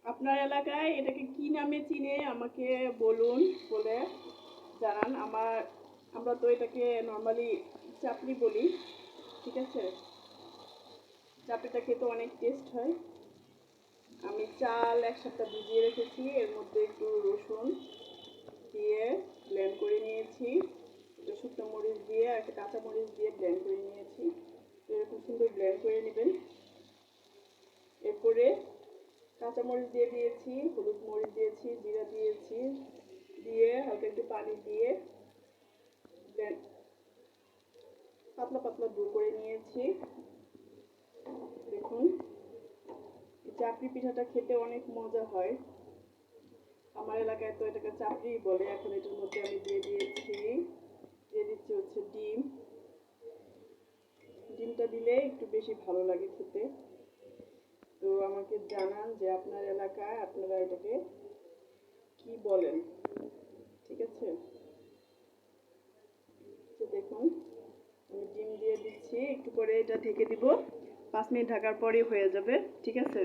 আপনার এলাকায় এটাকে কি নামে চিনে আমাকে বলুন, বলে জানান। আমরা তো এটাকে নর্মালি চাপড়ি বলি, ঠিক আছে? চাপড়িটা খেতে অনেক টেস্ট হয়। আমি চাল এক সপ্তাহ ভিজিয়ে রেখেছি, এর মধ্যে একটু রসুন দিয়ে ব্লেন্ড করে নিয়েছি, একটু শুকনো মরিচ দিয়ে আর একটা কাঁচা মরিচ দিয়ে ব্লেন্ড করে নিয়েছি। তো এরকম সুন্দর ব্লেন্ড করে নেবেন। এরপরে কাঁচামরিচ দিয়ে দিয়েছি, হলুদ মরিচ দিয়েছি, জিরা দিয়েছি, দিয়ে হালকা একটু পানি দিয়ে পাতলা পাতলা ডো করে নিয়েছি। দেখুন, চাপড়ি পিঠাটা খেতে অনেক মজা হয়। আমার এলাকায় তো এটাকে চাপড়ি বলে। এখন এটার মধ্যে আমি দিয়ে দিচ্ছি হচ্ছে ডিম। ডিমটা দিলে একটু বেশি ভালো লাগে খেতে। তো আমাকে জানান যে আপনার এলাকায় আপনারা এটাকে কি বলেন, ঠিক আছে? তো দেখুন, আমি ডিম দিয়ে দিচ্ছি, একটু পরে এটা ঢেকে দিব। 5 মিনিট ঢাকার পরই হয়ে যাবে, ঠিক আছে?